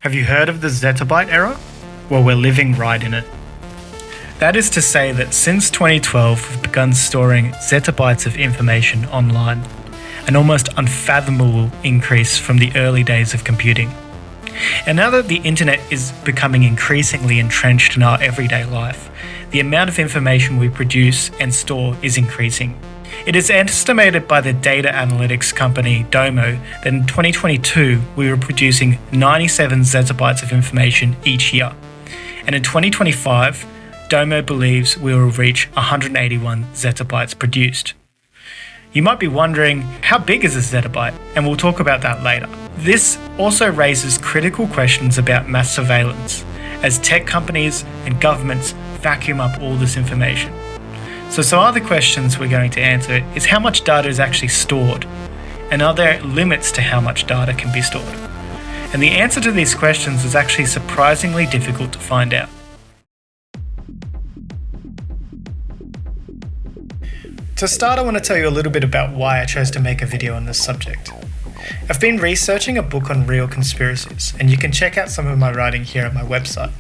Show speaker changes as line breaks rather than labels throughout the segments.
Have you heard of the Zettabyte Era? Well, we're living right in it. That is to say that since 2012 we've begun storing zettabytes of information online, an almost unfathomable increase from the early days of computing. And now that the internet is becoming increasingly entrenched in our everyday life, the amount of information we produce and store is increasing. It is estimated by the data analytics company Domo that in 2022 we were producing 97 zettabytes of information each year. And in 2025, Domo believes we will reach 181 zettabytes produced. You might be wondering, how big is a zettabyte? And we'll talk about that later. This also raises critical questions about mass surveillance, as tech companies and governments vacuum up all this information. So some other questions we're going to answer is how much data is actually stored, and are there limits to how much data can be stored? And the answer to these questions is actually surprisingly difficult to find out. To start, I want to tell you a little bit about why I chose to make a video on this subject. I've been researching a book on real conspiracies, and you can check out some of my writing here at my website.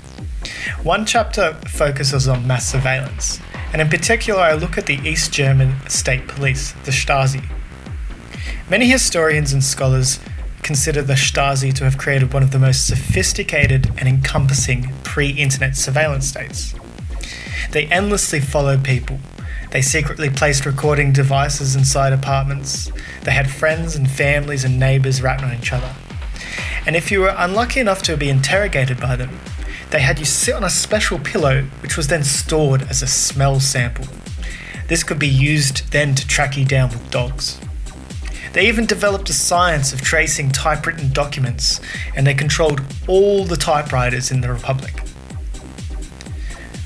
One chapter focuses on mass surveillance, and in particular I look at the East German state police, the Stasi. Many historians and scholars consider the Stasi to have created one of the most sophisticated and encompassing pre-internet surveillance states. They endlessly followed people. They secretly placed recording devices inside apartments. They had friends and families and neighbours ratting on each other. And if you were unlucky enough to be interrogated by them, they had you sit on a special pillow which was then stored as a smell sample. This could be used then to track you down with dogs. They even developed a science of tracing typewritten documents, and they controlled all the typewriters in the Republic.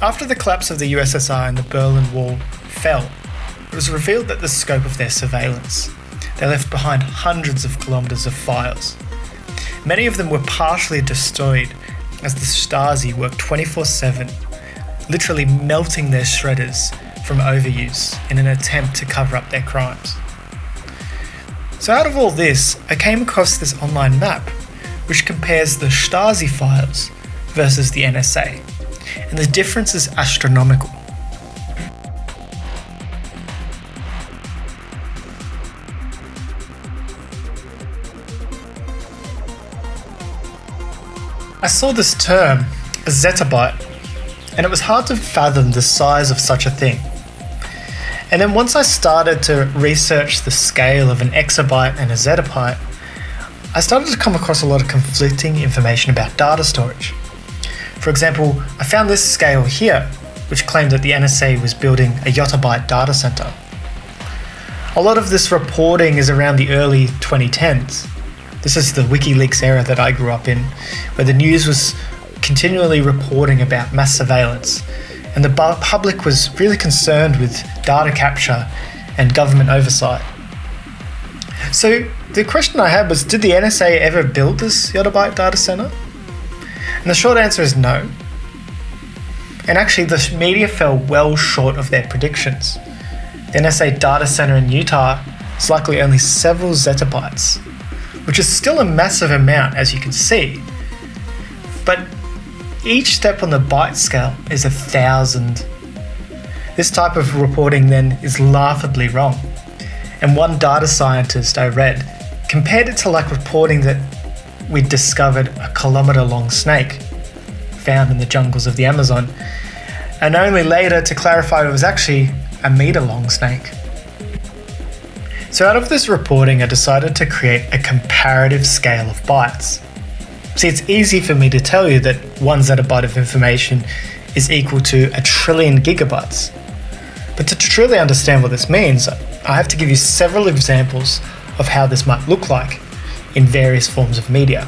After the collapse of the USSR and the Berlin Wall fell, it was revealed that the scope of their surveillance. They left behind hundreds of kilometers of files. Many of them were partially destroyed as the Stasi worked 24/7, literally melting their shredders from overuse in an attempt to cover up their crimes. So out of all this, I came across this online map which compares the Stasi files versus the NSA, and the difference is astronomical. I saw this term, a zettabyte, and it was hard to fathom the size of such a thing. And then once I started to research the scale of an exabyte and a zettabyte, I started to come across a lot of conflicting information about data storage. For example, I found this scale here, which claimed that the NSA was building a Yottabyte data center. A lot of this reporting is around the early 2010s. This is the WikiLeaks era that I grew up in, where the news was continually reporting about mass surveillance, and the public was really concerned with data capture and government oversight. So the question I had was, did the NSA ever build this Yottabyte data center? And the short answer is no. And actually the media fell well short of their predictions. The NSA data center in Utah is likely only several zettabytes, which is still a massive amount, as you can see. But each step on the byte scale is 1,000. This type of reporting then is laughably wrong. And one data scientist I read compared it to like reporting that we'd discovered a kilometre-long snake found in the jungles of the Amazon, and only later to clarify it was actually a metre-long snake. So out of this reporting, I decided to create a comparative scale of bytes. See, it's easy for me to tell you that 1 zettabyte of information is equal to 1 trillion gigabytes. But to truly understand what this means, I have to give you several examples of how this might look like in various forms of media.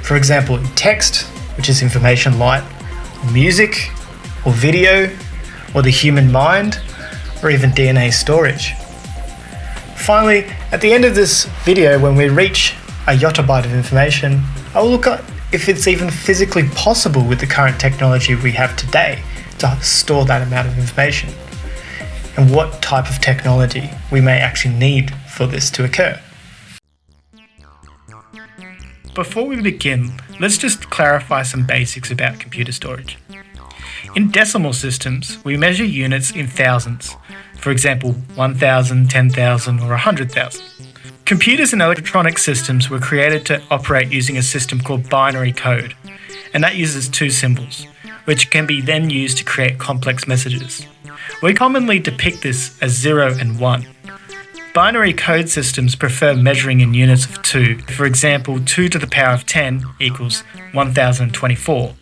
For example, in text, which is information light, or music, or video, or the human mind, or even DNA storage. Finally, at the end of this video, when we reach a yottabyte of information, I will look at if it's even physically possible with the current technology we have today to store that amount of information, and what type of technology we may actually need for this to occur. Before we begin, let's just clarify some basics about computer storage. In decimal systems, we measure units in thousands, for example 1,000, 10,000 or 100,000. Computers and electronic systems were created to operate using a system called binary code, and that uses two symbols, which can be then used to create complex messages. We commonly depict this as 0 and 1. Binary code systems prefer measuring in units of 2. For example, 2 to the power of 10 equals 1024.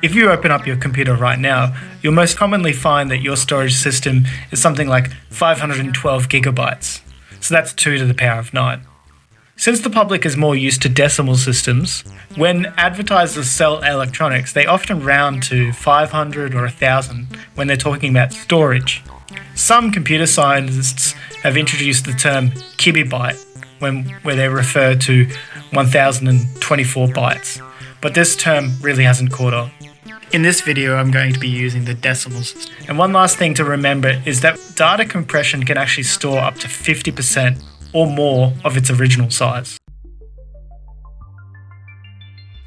If you open up your computer right now, you'll most commonly find that your storage system is something like 512 gigabytes. So that's 2 to the power of 9. Since the public is more used to decimal systems, when advertisers sell electronics, they often round to 500 or 1,000 when they're talking about storage. Some computer scientists have introduced the term Kibibyte where they refer to 1024 bytes, but this term really hasn't caught on. In this video, I'm going to be using the decimal system. And one last thing to remember is that data compression can actually store up to 50% or more of its original size.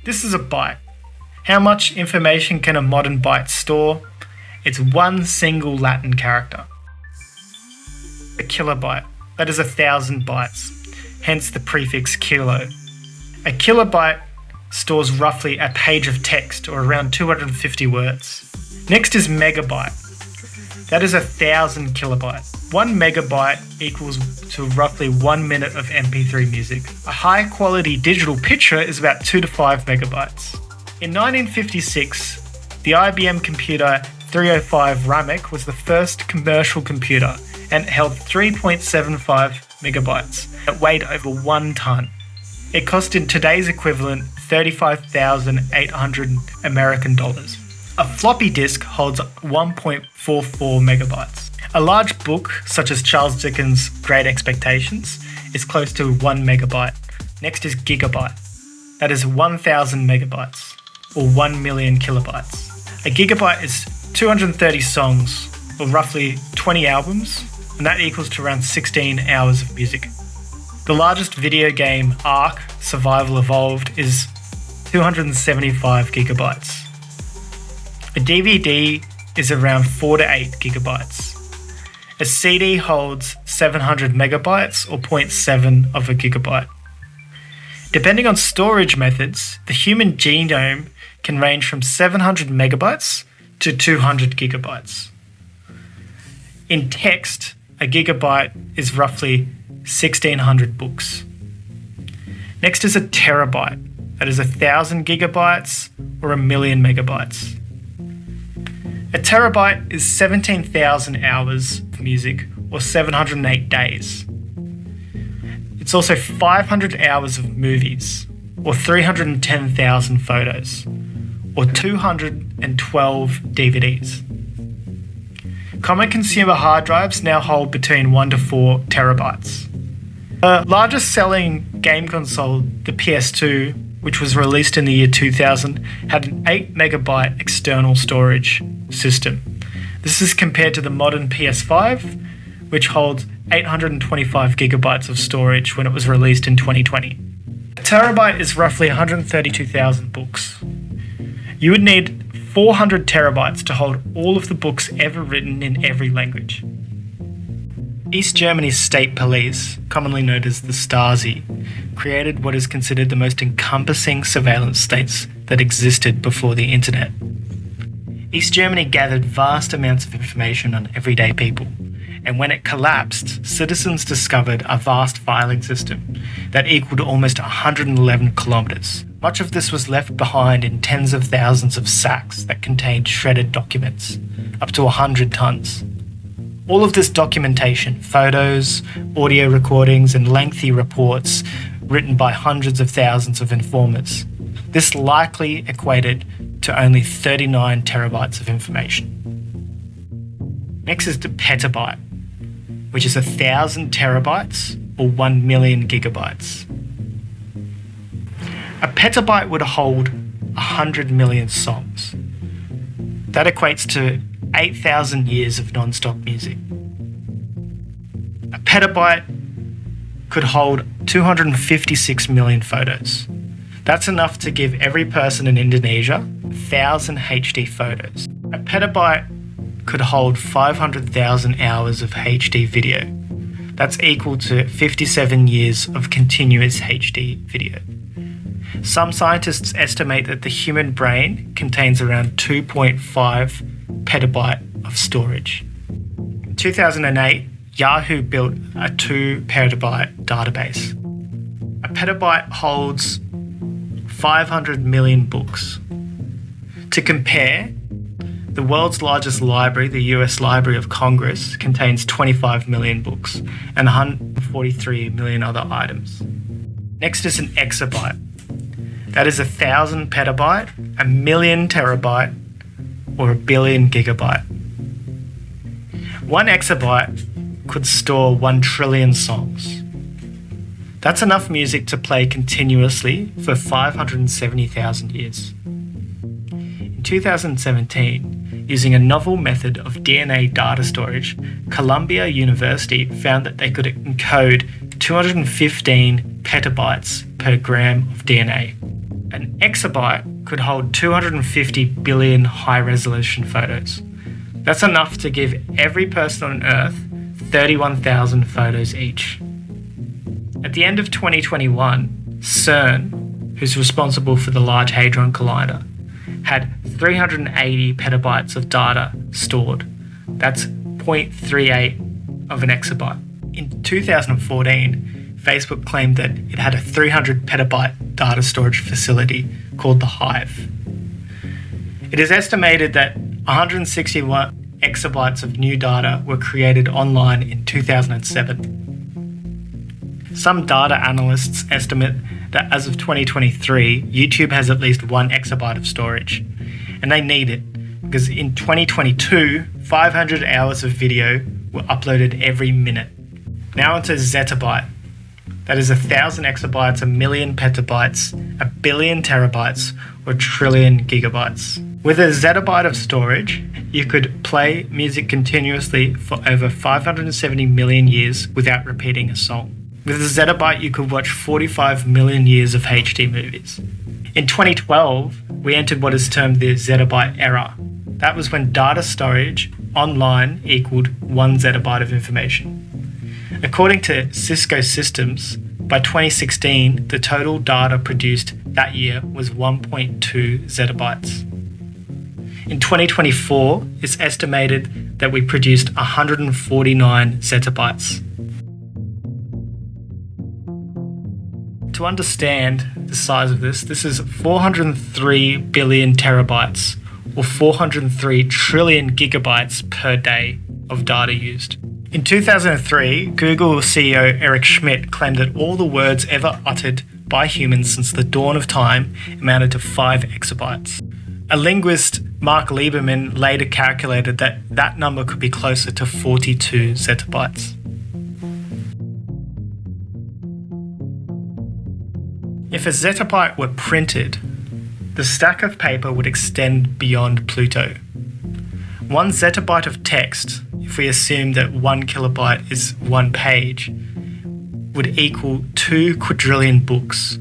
This is a byte. How much information can a modern byte store? It's one single Latin character. A kilobyte, that is 1,000 bytes, hence the prefix kilo. A kilobyte stores roughly a page of text, or around 250 words. Next is megabyte. That is 1,000 kilobytes. 1 megabyte equals to roughly 1 minute of MP3 music. A high quality digital picture is about 2 to 5 megabytes. In 1956, the IBM computer 305 Ramek was the first commercial computer and held 3.75 megabytes. It weighed over 1 ton. It cost in today's equivalent 35,800 American dollars. A floppy disk holds 1.44 megabytes. A large book, such as Charles Dickens' Great Expectations, is close to 1 megabyte. Next is gigabyte. That is 1,000 megabytes, or 1 million kilobytes. A gigabyte is 230 songs, or roughly 20 albums, and that equals to around 16 hours of music. The largest video game, Ark: Survival Evolved, is 275 gigabytes. A DVD is around 4 to 8 gigabytes. A CD holds 700 megabytes or 0.7 of a gigabyte. Depending on storage methods, the human genome can range from 700 megabytes to 200 gigabytes. In text, a gigabyte is roughly 1,600 books. Next is a terabyte. That is 1,000 gigabytes or 1 million megabytes. A terabyte is 17,000 hours of music or 708 days. It's also 500 hours of movies or 310,000 photos or 212 DVDs. Common consumer hard drives now hold between 1 to 4 terabytes. The largest selling game console, the PS2, which was released in the year 2000, had an 8 megabyte external storage system. This is compared to the modern PS5, which holds 825 gigabytes of storage when it was released in 2020. A terabyte is roughly 132,000 books. You would need 400 terabytes to hold all of the books ever written in every language. East Germany's state police, commonly known as the Stasi, created what is considered the most encompassing surveillance states that existed before the internet. East Germany gathered vast amounts of information on everyday people, and when it collapsed, citizens discovered a vast filing system that equaled almost 111 kilometers. Much of this was left behind in tens of thousands of sacks that contained shredded documents, up to 100 tons. All of this documentation, photos, audio recordings, and lengthy reports written by hundreds of thousands of informers. This likely equated to only 39 terabytes of information. Next is the petabyte, which is 1,000 terabytes or 1 million gigabytes. A petabyte would hold 100 million songs. That equates to 8,000 years of non-stop music. A petabyte could hold 256 million photos. That's enough to give every person in Indonesia 1,000 HD photos. A petabyte could hold 500,000 hours of HD video. That's equal to 57 years of continuous HD video. Some scientists estimate that the human brain contains around 2.5 petabyte of storage. In 2008, Yahoo built a 2 petabyte database. A petabyte holds 500 million books. To compare, the world's largest library, the US Library of Congress, contains 25 million books and 143 million other items. Next is an exabyte. That is 1,000 petabyte, 1,000,000 terabyte, or 1,000,000,000 gigabyte. 1 exabyte could store 1 trillion songs. That's enough music to play continuously for 570,000 years. In 2017, using a novel method of DNA data storage, Columbia University found that they could encode 215 petabytes per gram of DNA. An exabyte could hold 250 billion high-resolution photos. That's enough to give every person on Earth 31,000 photos each. At the end of 2021, CERN, who's responsible for the Large Hadron Collider, had 380 petabytes of data stored. That's 0.38 of an exabyte. In 2014, Facebook claimed that it had a 300 petabyte data storage facility called the Hive. It is estimated that 161 exabytes of new data were created online in 2007. Some data analysts estimate that as of 2023, YouTube has at least 1 exabyte of storage. And they need it, because in 2022, 500 hours of video were uploaded every minute. Now onto Zettabyte. That is 1,000 exabytes, 1,000,000 petabytes, 1,000,000,000 terabytes, or 1,000,000,000,000 gigabytes. With a zettabyte of storage, you could play music continuously for over 570 million years without repeating a song. With a zettabyte, you could watch 45 million years of HD movies. In 2012, we entered what is termed the Zettabyte Era. That was when data storage online equaled 1 zettabyte of information. According to Cisco Systems, by 2016, the total data produced that year was 1.2 zettabytes. In 2024, it's estimated that we produced 149 zettabytes. To understand the size of this is 403 billion terabytes, or 403 trillion gigabytes per day of data used. In 2003, Google CEO Eric Schmidt claimed that all the words ever uttered by humans since the dawn of time amounted to 5 exabytes. A linguist, Mark Lieberman, later calculated that that number could be closer to 42 zettabytes. If a zettabyte were printed, the stack of paper would extend beyond Pluto. 1 zettabyte of text, if we assume that 1 kilobyte is 1 page, would equal 2 quadrillion books.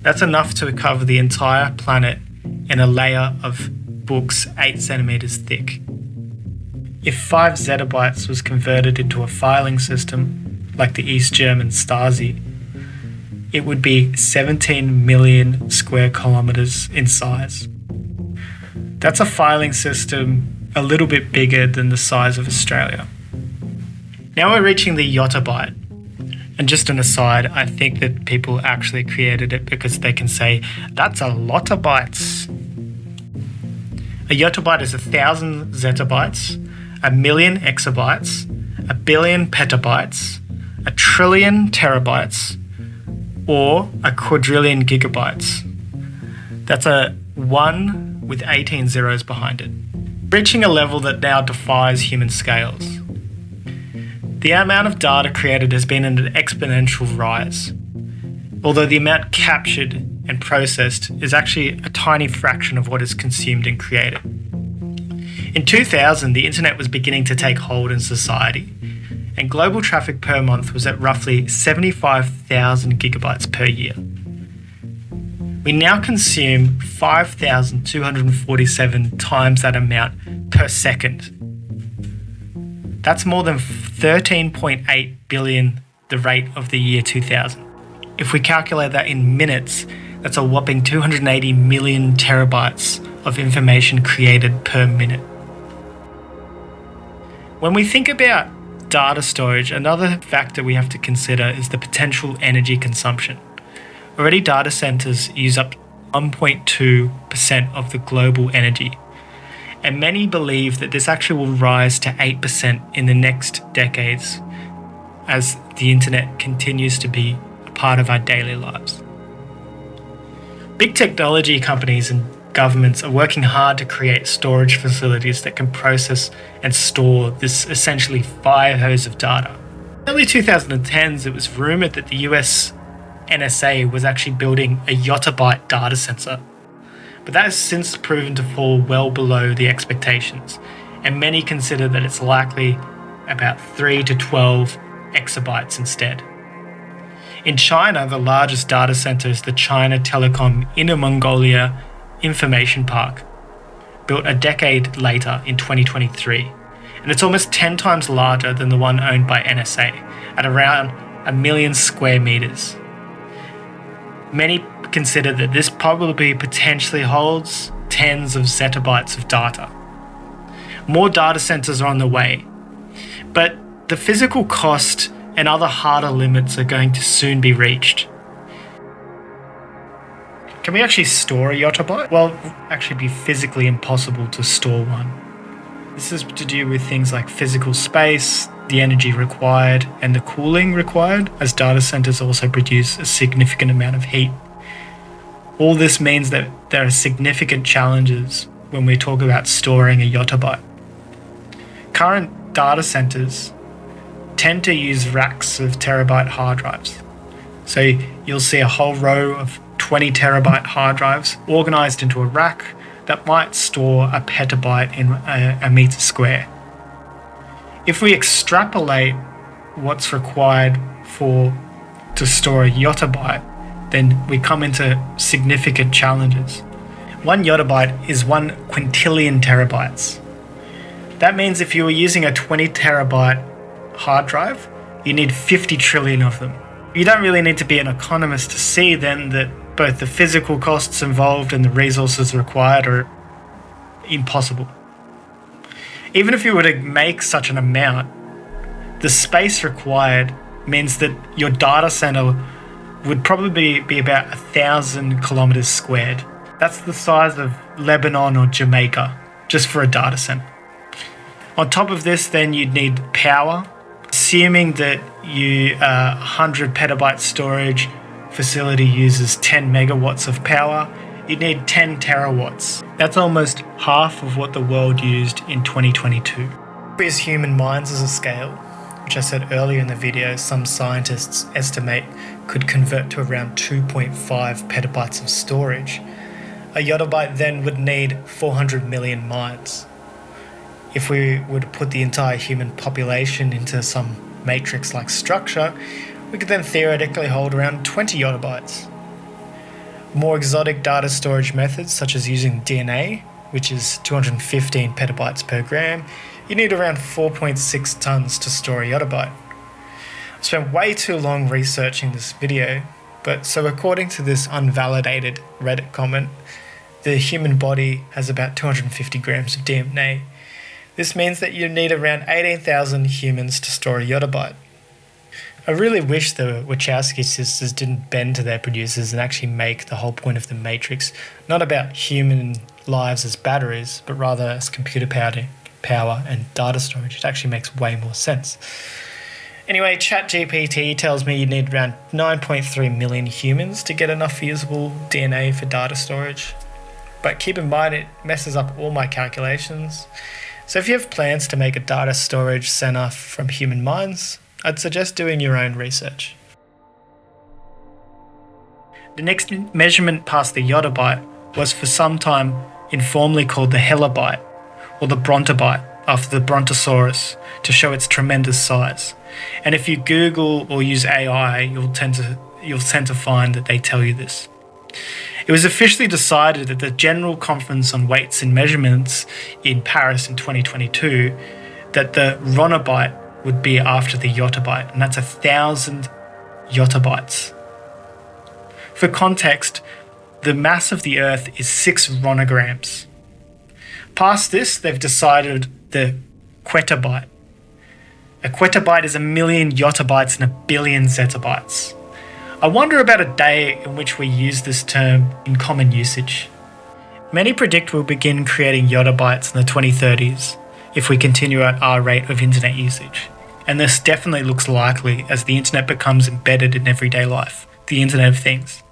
That's enough to cover the entire planet in a layer of books 8 centimeters thick. If 5 zettabytes was converted into a filing system, like the East German Stasi, it would be 17 million square kilometers in size. That's a filing system a little bit bigger than the size of Australia. Now we're reaching the Yottabyte. And just an aside, I think that people actually created it because they can say, that's a lot of bytes. A yottabyte is 1,000 zettabytes, 1,000,000 exabytes, 1,000,000,000 petabytes, 1,000,000,000,000 terabytes, or 1,000,000,000,000 gigabytes. That's a 1 with 18 zeros behind it, reaching a level that now defies human scales. The amount of data created has been in an exponential rise, although the amount captured and processed is actually a tiny fraction of what is consumed and created. In 2000, the internet was beginning to take hold in society, and global traffic per month was at roughly 75,000 gigabytes per year. we now consume 5,247 times that amount per second. That's more than 13.8 billion the rate of the year 2000. If we calculate that in minutes, that's a whopping 280 million terabytes of information created per minute. When we think about data storage, another factor we have to consider is the potential energy consumption. Already data centers use up 1.2% of the global energy, and many believe that this actually will rise to 8% in the next decades as the internet continues to be a part of our daily lives. Big technology companies and governments are working hard to create storage facilities that can process and store this essentially fire hose of data. In the early 2010s, it was rumored that the US NSA was actually building a Yottabyte data center, but that has since proven to fall well below the expectations, and many consider that it's likely about 3 to 12 exabytes instead. In China, the largest data center is the China Telecom Inner Mongolia Information Park, built a decade later in 2023, and it's almost 10 times larger than the one owned by NSA, at around 1 million square meters. Many consider that this probably potentially holds tens of zettabytes of data. More data centers are on the way, but the physical cost and other harder limits are going to soon be reached. Can we actually store a yottabyte? Well, it will actually be physically impossible to store one. This is to do with things like physical space, the energy required, and the cooling required, as data centers also produce a significant amount of heat. All this means that there are significant challenges when we talk about storing a yottabyte. Current data centers tend to use racks of terabyte hard drives. So you'll see a whole row of 20 terabyte hard drives organized into a rack that might store a petabyte in a meter square. If we extrapolate what's required to store a yottabyte, then we come into significant challenges. 1 yottabyte is 1 quintillion terabytes. That means if you were using a 20 terabyte hard drive, you need 50 trillion of them. You don't really need to be an economist to see then that both the physical costs involved and the resources required are impossible. Even if you were to make such an amount, the space required means that your data center would probably be about 1,000 kilometers squared. That's the size of Lebanon or Jamaica, just for a data center. On top of this, then you'd need power. Assuming that you 100 petabyte storage facility uses 10 megawatts of power, you'd need 10 terawatts. That's almost half of what the world used in 2022. We use human minds as a scale, which I said earlier in the video, some scientists estimate could convert to around 2.5 petabytes of storage. A yottabyte then would need 400 million minds. If we were to put the entire human population into some matrix-like structure, we could then theoretically hold around 20 yottabytes. More exotic data storage methods, such as using DNA, which is 215 petabytes per gram, you need around 4.6 tons to store a yottabyte. I spent way too long researching this video, but so according to this unvalidated Reddit comment, the human body has about 250 grams of DNA. This means that you need around 18,000 humans to store a yottabyte. I really wish the Wachowski sisters didn't bend to their producers and actually make the whole point of the Matrix not about human lives as batteries, but rather as computer power and data storage. It actually makes way more sense. Anyway, ChatGPT tells me you need around 9.3 million humans to get enough usable DNA for data storage. But keep in mind it messes up all my calculations. So if you have plans to make a data storage center from human minds, I'd suggest doing your own research. The next measurement past the yottabyte was for some time informally called the Kilobyte, or the Brontobyte, after the Brontosaurus, to show its tremendous size. And if you Google or use AI, you'll tend to find that they tell you this. It was officially decided at the General Conference on Weights and Measurements in Paris in 2022 that the Ronabyte would be after the Yottabyte, and that's 1,000 yottabytes. For context, the mass of the Earth is 6 ronograms. Past this, they've decided the quetabyte. A quetabyte is 1,000,000 yottabytes and 1,000,000,000 zettabytes. I wonder about a day in which we use this term in common usage. Many predict we'll begin creating yottabytes in the 2030s if we continue at our rate of internet usage. And this definitely looks likely as the internet becomes embedded in everyday life, the Internet of Things.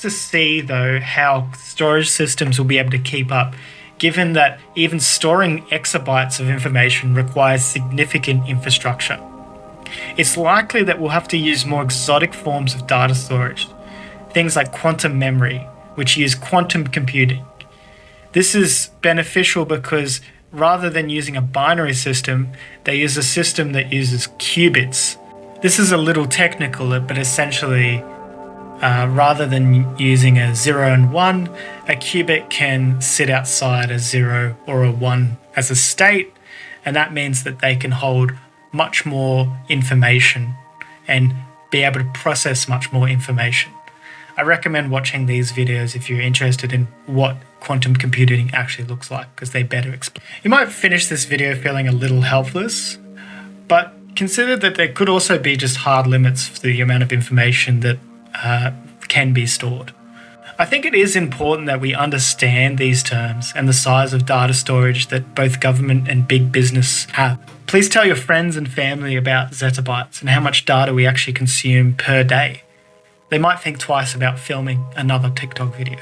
To see, though, how storage systems will be able to keep up, given that even storing exabytes of information requires significant infrastructure. It's likely that we'll have to use more exotic forms of data storage, things like quantum memory, which use quantum computing. This is beneficial because rather than using a binary system, they use a system that uses qubits. This is a little technical, but essentially, rather than using a 0 and 1, a qubit can sit outside a 0 or a 1 as a state, and that means that they can hold much more information and be able to process much more information. I recommend watching these videos if you're interested in what quantum computing actually looks like, because they better explain. You might finish this video feeling a little helpless, but consider that there could also be just hard limits for the amount of information that can be stored. I think it is important that we understand these terms and the size of data storage that both government and big business have. Please tell your friends and family about zettabytes and how much data we actually consume per day. They might think twice about filming another TikTok video.